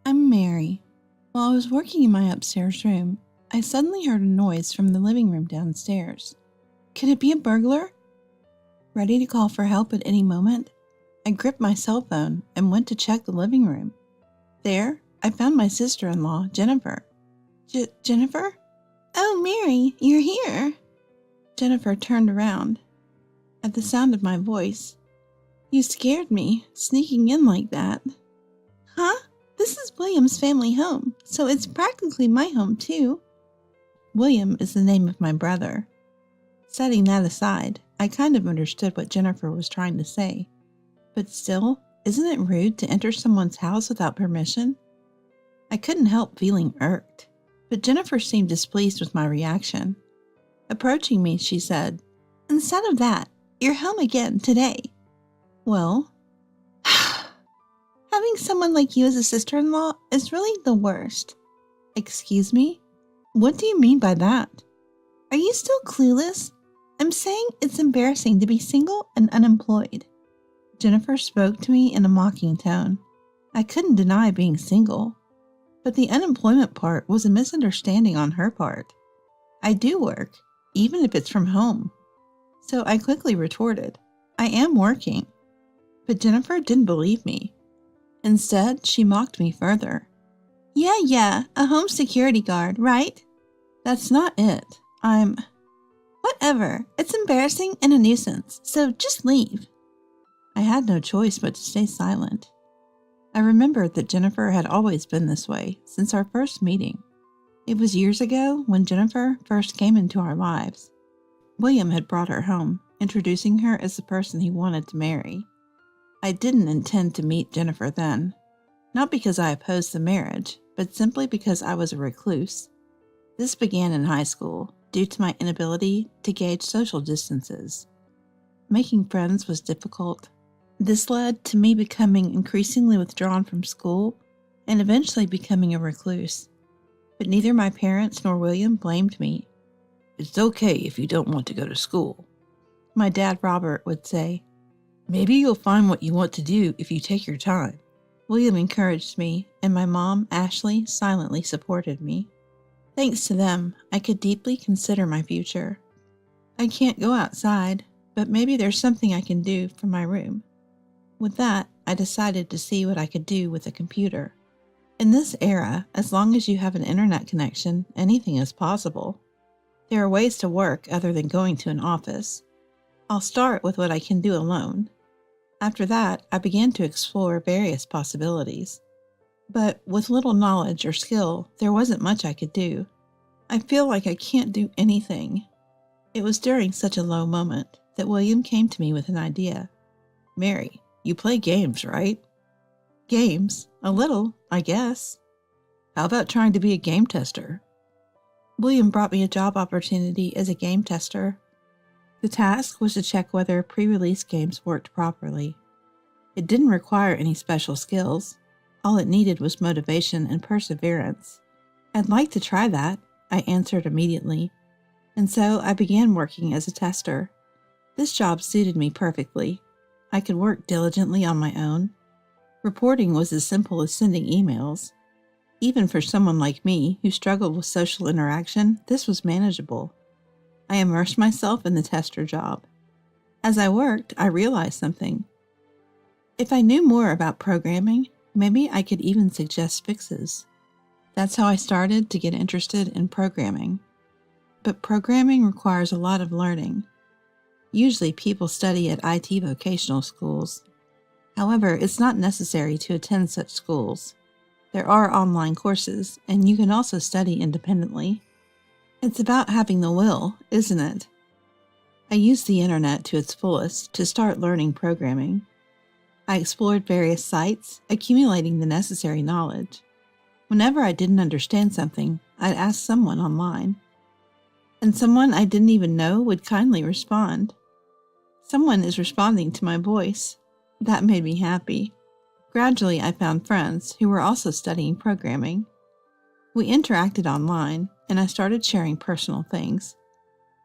I'm Mary. While I was working in my upstairs room, I suddenly heard a noise from the living room downstairs. Could it be a burglar? Ready to call for help at any moment, I gripped my cell phone and went to check the living room. There, I found my sister-in-law, Jennifer. Jennifer? Oh, Mary, you're here. Jennifer turned around. At the sound of my voice, you scared me, sneaking in like that. Huh? This is William's family home, so it's practically my home too. William is the name of my brother. Setting that aside, I kind of understood what Jennifer was trying to say. But still, isn't it rude to enter someone's house without permission? I couldn't help feeling irked, but Jennifer seemed displeased with my reaction. Approaching me, she said, "Instead of that, you're home again today." Well, having someone like you as a sister-in-law is really the worst. Excuse me? What do you mean by that? Are you still clueless? I'm saying it's embarrassing to be single and unemployed. Jennifer spoke to me in a mocking tone. I couldn't deny being single, but the unemployment part was a misunderstanding on her part. I do work, even if it's from home. So I quickly retorted, I am working. But Jennifer didn't believe me. Instead, she mocked me further. Yeah, a home security guard, right? That's not it. Whatever, it's embarrassing and a nuisance, so just leave. I had no choice but to stay silent. I remembered that Jennifer had always been this way since our first meeting. It was years ago when Jennifer first came into our lives. William had brought her home, introducing her as the person he wanted to marry. I didn't intend to meet Jennifer then, not because I opposed the marriage, but simply because I was a recluse. This began in high school, due to my inability to gauge social distances. Making friends was difficult. This led to me becoming increasingly withdrawn from school and eventually becoming a recluse. But neither my parents nor William blamed me. "It's okay if you don't want to go to school," my dad Robert would say. "Maybe you'll find what you want to do if you take your time." William encouraged me, and my mom, Ashley, silently supported me. Thanks to them, I could deeply consider my future. I can't go outside, but maybe there's something I can do from my room. With that, I decided to see what I could do with a computer. In this era, as long as you have an internet connection, anything is possible. There are ways to work other than going to an office. I'll start with what I can do alone. After that, I began to explore various possibilities. But with little knowledge or skill, there wasn't much I could do. I feel like I can't do anything. It was during such a low moment that William came to me with an idea. "Mary, you play games, right?" "Games? A little, I guess." "How about trying to be a game tester?" William brought me a job opportunity as a game tester. The task was to check whether pre-release games worked properly. It didn't require any special skills. All it needed was motivation and perseverance. "I'd like to try that," I answered immediately. And so I began working as a tester. This job suited me perfectly. I could work diligently on my own. Reporting was as simple as sending emails. Even for someone like me who struggled with social interaction, this was manageable. I immersed myself in the tester job. As I worked, I realized something. If I knew more about programming, maybe I could even suggest fixes. That's how I started to get interested in programming. But programming requires a lot of learning. Usually people study at IT vocational schools. However, it's not necessary to attend such schools. There are online courses, and you can also study independently. It's about having the will, isn't it? I used the internet to its fullest to start learning programming. I explored various sites, accumulating the necessary knowledge. Whenever I didn't understand something, I'd ask someone online. And someone I didn't even know would kindly respond. Someone is responding to my voice. That made me happy. Gradually, I found friends who were also studying programming. We interacted online, and I started sharing personal things.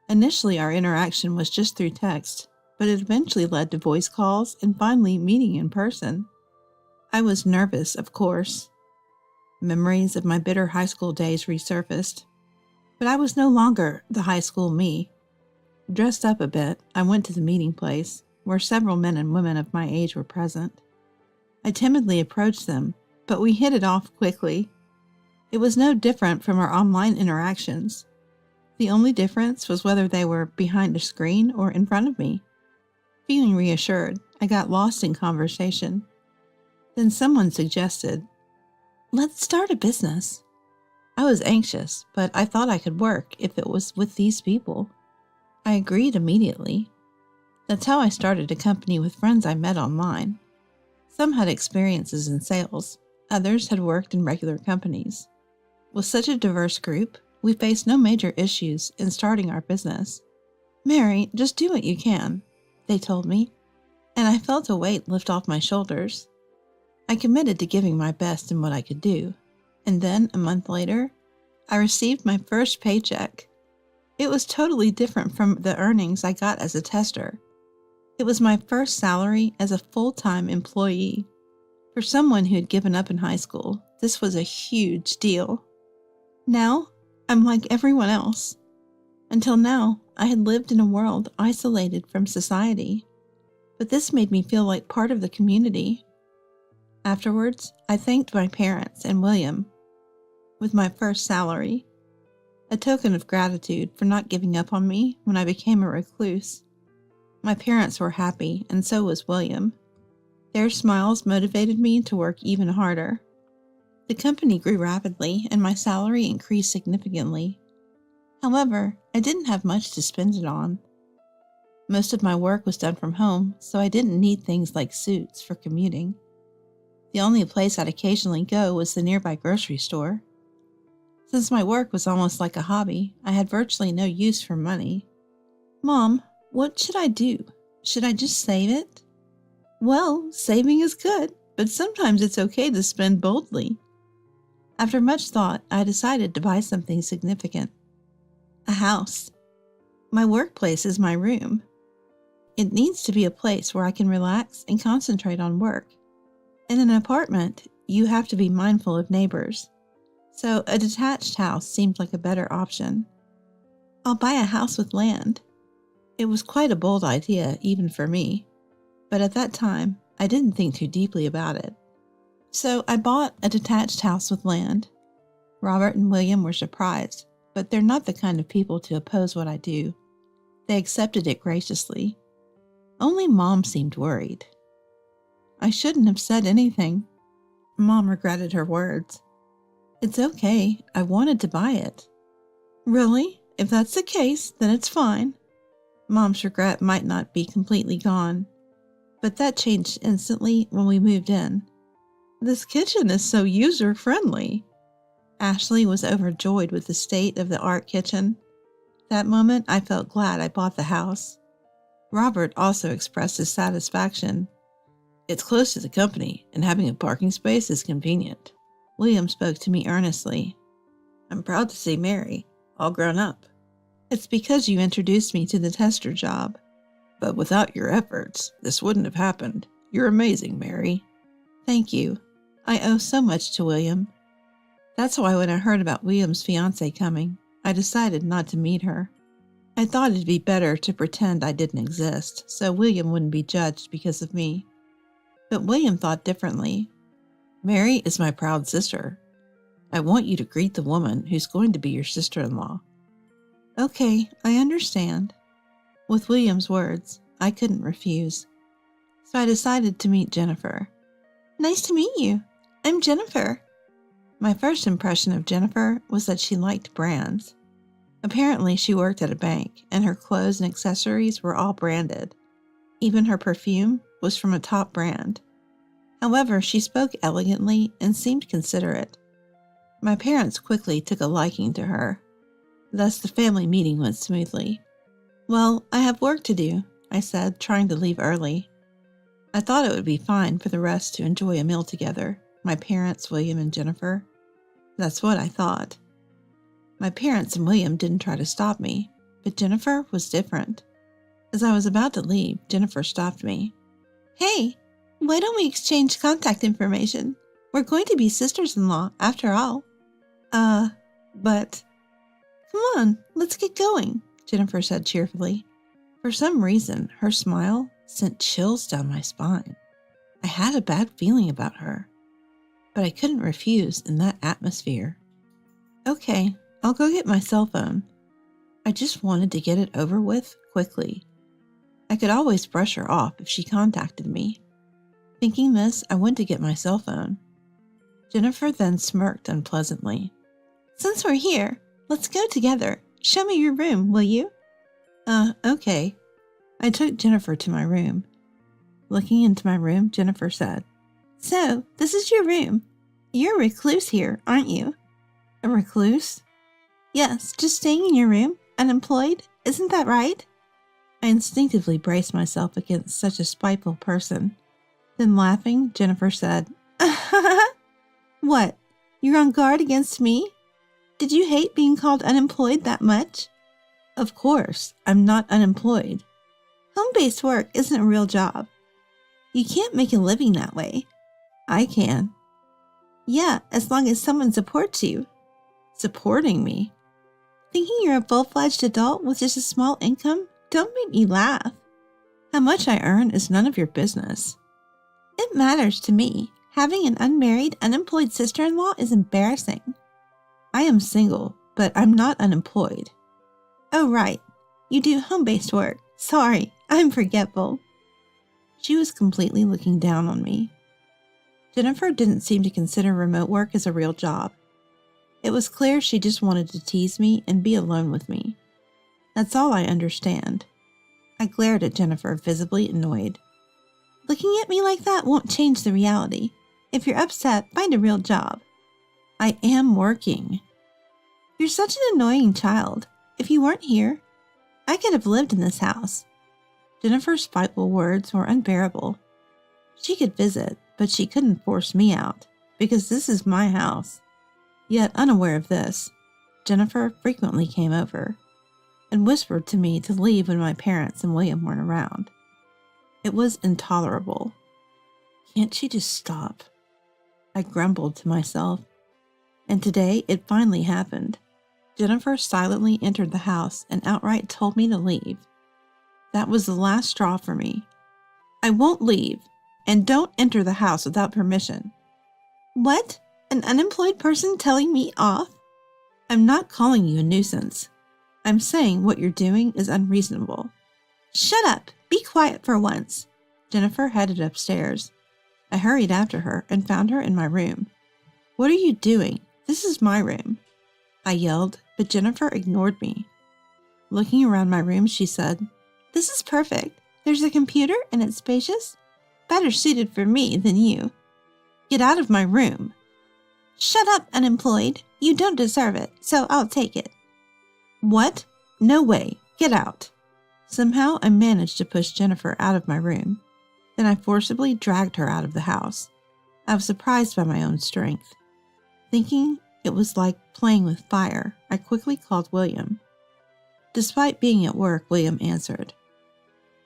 Initially, our interaction was just through text, but it eventually led to voice calls and finally meeting in person. I was nervous, of course. Memories of my bitter high school days resurfaced. But I was no longer the high school me. Dressed up a bit, I went to the meeting place, where several men and women of my age were present. I timidly approached them, but we hit it off quickly. It was no different from our online interactions. The only difference was whether they were behind a screen or in front of me. Feeling reassured, I got lost in conversation. Then someone suggested, "Let's start a business." I was anxious, but I thought I could work if it was with these people. I agreed immediately. That's how I started a company with friends I met online. Some had experiences in sales, others had worked in regular companies. With such a diverse group, we faced no major issues in starting our business. "Mary, just do what you can," they told me, and I felt a weight lift off my shoulders. I committed to giving my best in what I could do, and then, a month later, I received my first paycheck. It was totally different from the earnings I got as a tester. It was my first salary as a full-time employee. For someone who had given up in high school, this was a huge deal. Now, I'm like everyone else. Until now, I had lived in a world isolated from society, but this made me feel like part of the community. Afterwards, I thanked my parents and William with my first salary, a token of gratitude for not giving up on me when I became a recluse. My parents were happy, and so was William. Their smiles motivated me to work even harder. The company grew rapidly, and my salary increased significantly. However, I didn't have much to spend it on. Most of my work was done from home, so I didn't need things like suits for commuting. The only place I'd occasionally go was the nearby grocery store. Since my work was almost like a hobby, I had virtually no use for money. "Mom, what should I do? Should I just save it?" "Well, saving is good, but sometimes it's okay to spend boldly." After much thought, I decided to buy something significant. A house. My workplace is my room. It needs to be a place where I can relax and concentrate on work. In an apartment, you have to be mindful of neighbors, so a detached house seemed like a better option. I'll buy a house with land. It was quite a bold idea, even for me, but at that time, I didn't think too deeply about it. So I bought a detached house with land. Robert and William were surprised, but they're not the kind of people to oppose what I do. They accepted it graciously. Only Mom seemed worried. I shouldn't have said anything. Mom regretted her words. "It's okay, I wanted to buy it." "Really? If that's the case, then it's fine." Mom's regret might not be completely gone, but that changed instantly when we moved in. "This kitchen is so user-friendly." Ashley was overjoyed with the state-of-the-art kitchen. That moment, I felt glad I bought the house. Robert also expressed his satisfaction. "It's close to the company, and having a parking space is convenient." William spoke to me earnestly. "I'm proud to see Mary, all grown up." "It's because you introduced me to the tester job." "But without your efforts, this wouldn't have happened. You're amazing, Mary." "Thank you. I owe so much to William." That's why when I heard about William's fiancée coming, I decided not to meet her. I thought it'd be better to pretend I didn't exist, so William wouldn't be judged because of me. But William thought differently. "Mary is my proud sister. I want you to greet the woman who's going to be your sister-in-law." "Okay, I understand." With William's words, I couldn't refuse. So I decided to meet Jennifer. "Nice to meet you. I'm Jennifer." My first impression of Jennifer was that she liked brands. Apparently, she worked at a bank, and her clothes and accessories were all branded. Even her perfume was from a top brand. However, she spoke elegantly and seemed considerate. My parents quickly took a liking to her. Thus, the family meeting went smoothly. "Well, I have work to do," I said, trying to leave early. I thought it would be fine for the rest to enjoy a meal together, my parents, William, and Jennifer. That's what I thought. My parents and William didn't try to stop me, but Jennifer was different. As I was about to leave, Jennifer stopped me. "Hey, why don't we exchange contact information? We're going to be sisters-in-law after all. But... Come on, let's get going, Jennifer said cheerfully. For some reason, her smile sent chills down my spine. I had a bad feeling about her, but I couldn't refuse in that atmosphere. Okay, I'll go get my cell phone. I just wanted to get it over with quickly. I could always brush her off if she contacted me. Thinking this, I went to get my cell phone. Jennifer then smirked unpleasantly. Since we're here, let's go together. Show me your room, will you? Okay. I took Jennifer to my room. Looking into my room, Jennifer said, So, this is your room. You're a recluse here, aren't you? A recluse? Yes, just staying in your room, unemployed, isn't that right? I instinctively braced myself against such a spiteful person. Then laughing, Jennifer said, What? You're on guard against me? Did you hate being called unemployed that much? Of course, I'm not unemployed. Home-based work isn't a real job. You can't make a living that way. I can. Yeah, as long as someone supports you. Supporting me? Thinking you're a full-fledged adult with just a small income? Don't make me laugh. How much I earn is none of your business. It matters to me. Having an unmarried, unemployed sister-in-law is embarrassing. I am single, but I'm not unemployed. Oh, right. You do home-based work. Sorry, I'm forgetful. She was completely looking down on me. Jennifer didn't seem to consider remote work as a real job. It was clear she just wanted to tease me and be alone with me. That's all I understand. I glared at Jennifer, visibly annoyed. Looking at me like that won't change the reality. If you're upset, find a real job. I am working. You're such an annoying child. If you weren't here, I could have lived in this house. Jennifer's spiteful words were unbearable. She could visit, but she couldn't force me out, because this is my house. Yet unaware of this, Jennifer frequently came over and whispered to me to leave when my parents and William weren't around. It was intolerable. Can't she just stop? I grumbled to myself. And today it finally happened. Jennifer silently entered the house and outright told me to leave. That was the last straw for me. I won't leave, and don't enter the house without permission. What? An unemployed person telling me off? I'm not calling you a nuisance. I'm saying what you're doing is unreasonable. Shut up! Be quiet for once. Jennifer headed upstairs. I hurried after her and found her in my room. What are you doing? This is my room. I yelled, but Jennifer ignored me. Looking around my room, she said, This is perfect. There's a computer and it's spacious. Better suited for me than you. Get out of my room. Shut up, unemployed. You don't deserve it, so I'll take it. What? No way. Get out. Somehow I managed to push Jennifer out of my room. Then I forcibly dragged her out of the house. I was surprised by my own strength. Thinking it was like playing with fire, I quickly called William. Despite being at work, William answered.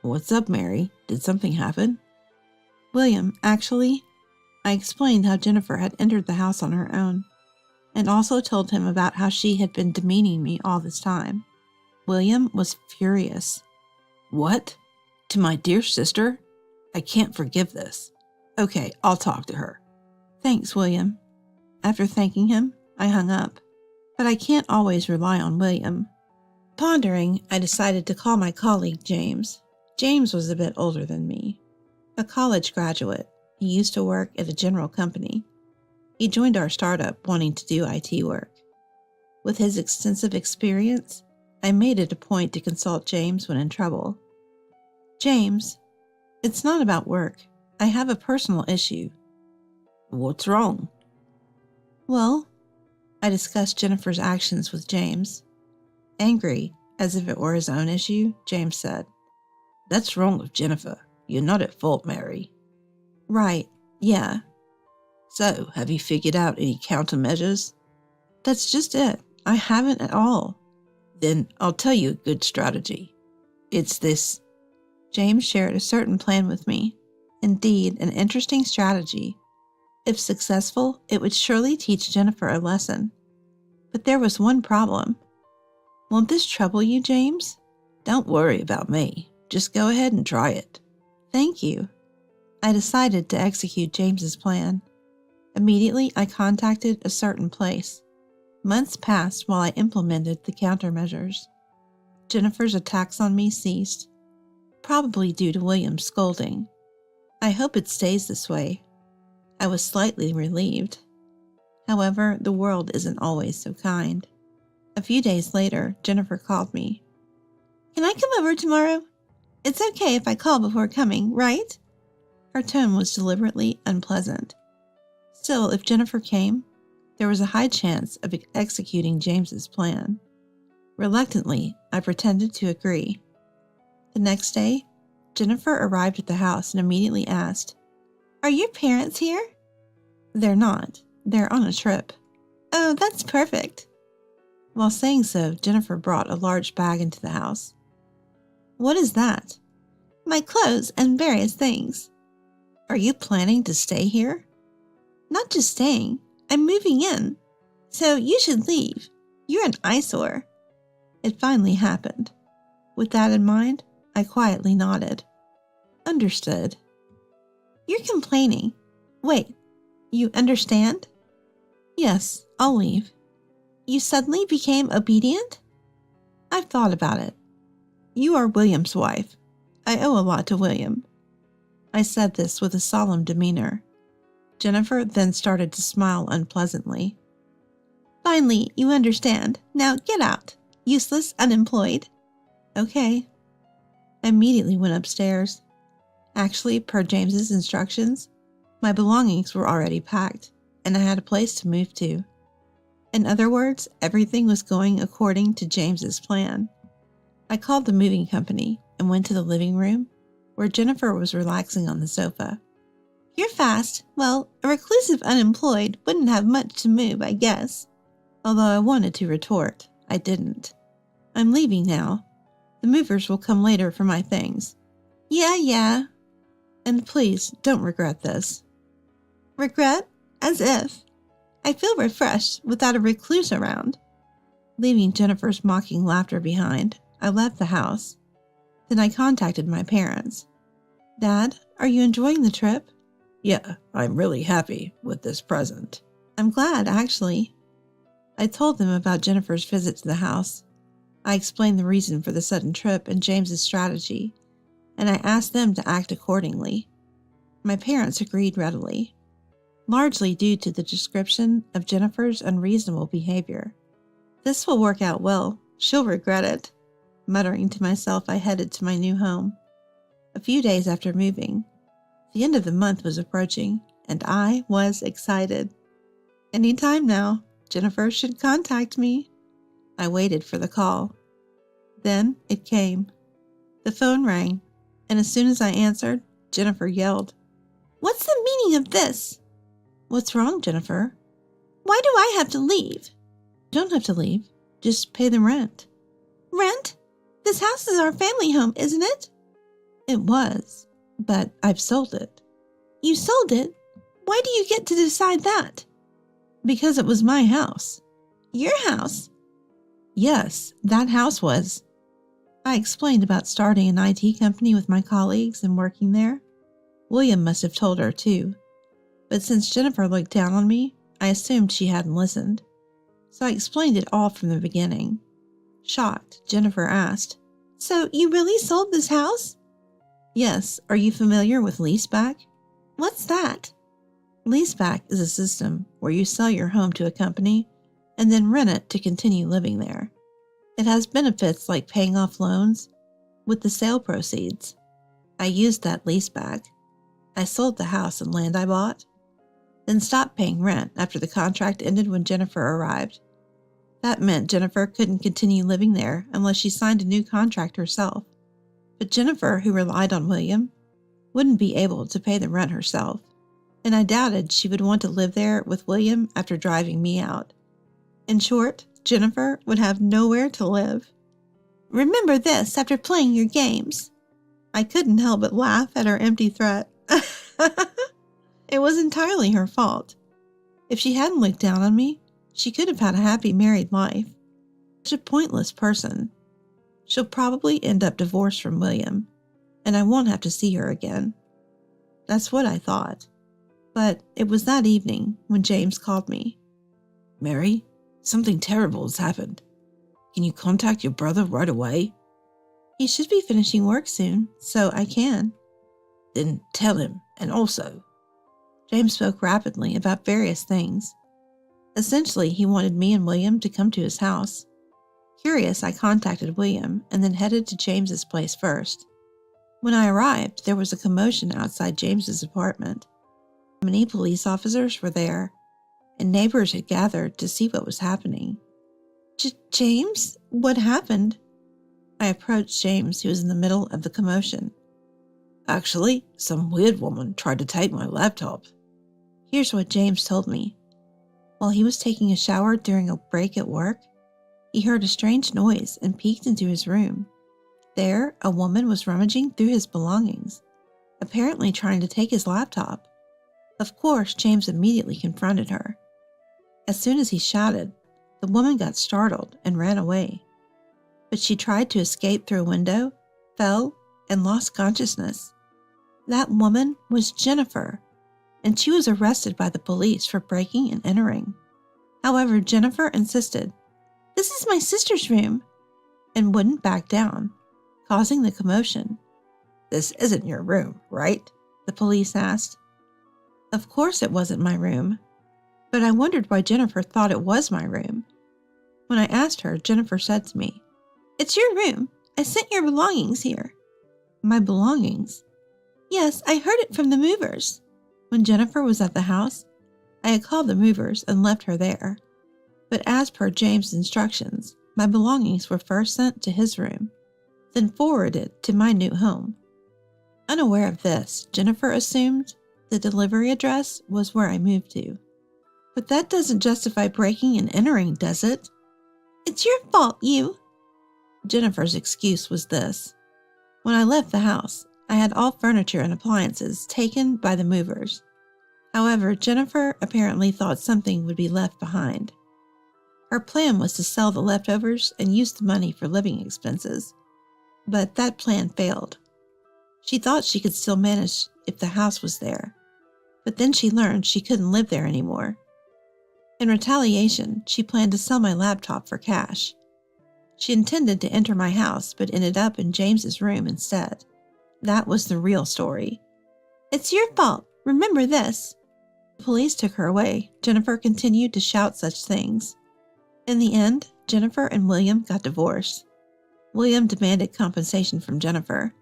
What's up, Mary? Did something happen? William, actually, I explained how Jennifer had entered the house on her own, and also told him about how she had been demeaning me all this time. William was furious. What? To my dear sister? I can't forgive this. Okay, I'll talk to her. Thanks, William. After thanking him, I hung up. But I can't always rely on William. Pondering, I decided to call my colleague James. James was a bit older than me. A college graduate, he used to work at a general company. He joined our startup wanting to do IT work. With his extensive experience, I made it a point to consult James when in trouble. James, it's not about work. I have a personal issue. What's wrong? Well, I discussed Jennifer's actions with James. Angry, as if it were his own issue, James said, That's wrong with Jennifer. You're not at fault, Mary. Right, yeah. So, have you figured out any countermeasures? That's just it. I haven't at all. Then I'll tell you a good strategy. It's this. James shared a certain plan with me. Indeed, an interesting strategy. If successful, it would surely teach Jennifer a lesson. But there was one problem. Won't this trouble you, James? Don't worry about me. Just go ahead and try it. Thank you. I decided to execute James's plan. Immediately, I contacted a certain place. Months passed while I implemented the countermeasures. Jennifer's attacks on me ceased, probably due to William's scolding. I hope it stays this way. I was slightly relieved. However, the world isn't always so kind. A few days later, Jennifer called me. Can I come over tomorrow? It's okay if I call before coming, right? Her tone was deliberately unpleasant. Still, if Jennifer came, there was a high chance of executing James's plan. Reluctantly, I pretended to agree. The next day, Jennifer arrived at the house and immediately asked, Are your parents here? They're not. They're on a trip. Oh, that's perfect. While saying so, Jennifer brought a large bag into the house. What is that? My clothes and various things. Are you planning to stay here? Not just staying. I'm moving in. So you should leave. You're an eyesore. It finally happened. With that in mind, I quietly nodded. Understood. You're complaining. Wait, you understand? Yes, I'll leave. You suddenly became obedient? I've thought about it. You are William's wife. I owe a lot to William. I said this with a solemn demeanor. Jennifer then started to smile unpleasantly. Finally, you understand. Now get out. Useless, unemployed. Okay. I immediately went upstairs. Actually, per James's instructions, my belongings were already packed, and I had a place to move to. In other words, everything was going according to James's plan. I called the moving company and went to the living room, where Jennifer was relaxing on the sofa. You're fast. Well, a reclusive unemployed wouldn't have much to move, I guess. Although I wanted to retort, I didn't. I'm leaving now. The movers will come later for my things. Yeah. And please, don't regret this. Regret? As if. I feel refreshed without a recluse around. Leaving Jennifer's mocking laughter behind, I left the house. Then I contacted my parents. Dad, are you enjoying the trip? Yeah, I'm really happy with this present. I'm glad, actually. I told them about Jennifer's visit to the house. I explained the reason for the sudden trip and James's strategy, and I asked them to act accordingly. My parents agreed readily, largely due to the description of Jennifer's unreasonable behavior. This will work out well. She'll regret it. Muttering to myself, I headed to my new home. A few days after moving, the end of the month was approaching, and I was excited. Anytime now, Jennifer should contact me. I waited for the call. Then it came. The phone rang, and as soon as I answered, Jennifer yelled, What's the meaning of this? What's wrong, Jennifer? Why do I have to leave? You don't have to leave. Just pay the rent. Rent? This house is our family home, isn't it? It was, but I've sold it. You sold it? Why do you get to decide that? Because it was my house. Your house? Yes, that house was. I explained about starting an IT company with my colleagues and working there. William must have told her too. But since Jennifer looked down on me, I assumed she hadn't listened. So I explained it all from the beginning. Shocked, Jennifer asked, So you really sold this house? Yes. Are you familiar with leaseback? What's that? Leaseback is a system where you sell your home to a company and then rent it to continue living there. It has benefits like paying off loans with the sale proceeds. I used that leaseback. I sold the house and land I bought, then stopped paying rent after the contract ended when Jennifer arrived. That meant Jennifer couldn't continue living there unless she signed a new contract herself. But Jennifer, who relied on William, wouldn't be able to pay the rent herself, and I doubted she would want to live there with William after driving me out. In short, Jennifer would have nowhere to live. Remember this after playing your games. I couldn't help but laugh at her empty threat. It was entirely her fault. If she hadn't looked down on me, she could have had a happy married life. Such a pointless person. She'll probably end up divorced from William, and I won't have to see her again. That's what I thought. But it was that evening when James called me. Mary, something terrible has happened. Can you contact your brother right away? He should be finishing work soon, so I can. Then tell him, and also. James spoke rapidly about various things. Essentially, he wanted me and William to come to his house. Curious, I contacted William and then headed to James's place first. When I arrived, there was a commotion outside James's apartment. Many police officers were there, and neighbors had gathered to see what was happening. James? What happened? I approached James, who was in the middle of the commotion. Actually, some weird woman tried to take my laptop. Here's what James told me. While he was taking a shower during a break at work, he heard a strange noise and peeked into his room. There, a woman was rummaging through his belongings, apparently trying to take his laptop. Of course, James immediately confronted her. As soon as he shouted, the woman got startled and ran away. But she tried to escape through a window, fell, and lost consciousness. That woman was Jennifer, and she was arrested by the police for breaking and entering. However, Jennifer insisted, "This is my sister's room," and wouldn't back down, causing the commotion. This isn't your room, right? The police asked. Of course it wasn't my room, but I wondered why Jennifer thought it was my room. When I asked her, Jennifer said to me, "It's your room. I sent your belongings here." My belongings? Yes, I heard it from the movers. When Jennifer was at the house, I had called the movers and left her there. But as per James' instructions, my belongings were first sent to his room, then forwarded to my new home. Unaware of this, Jennifer assumed the delivery address was where I moved to. But that doesn't justify breaking and entering, does it? It's your fault, you. Jennifer's excuse was this. When I left the house, I had all furniture and appliances taken by the movers. However, Jennifer apparently thought something would be left behind. Her plan was to sell the leftovers and use the money for living expenses. But that plan failed. She thought she could still manage if the house was there. But then she learned she couldn't live there anymore. In retaliation, she planned to sell my laptop for cash. She intended to enter my house, but ended up in James's room instead. That was the real story. It's your fault. Remember this. The police took her away. Jennifer continued to shout such things. In the end, Jennifer and William got divorced. William demanded compensation from Jennifer.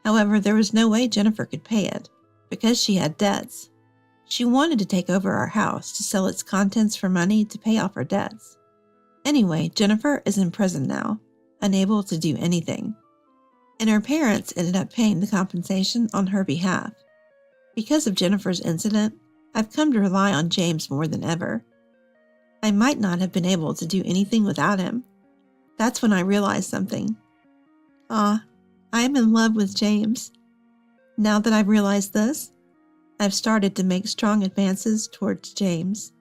However, there was no way Jennifer could pay it, because she had debts. She wanted to take over our house to sell its contents for money to pay off her debts. Anyway, Jennifer is in prison now, unable to do anything. And her parents ended up paying the compensation on her behalf. Because of Jennifer's incident, I've come to rely on James more than ever. I might not have been able to do anything without him. That's when I realized something. I am in love with James. Now that I've realized this, I've started to make strong advances towards James.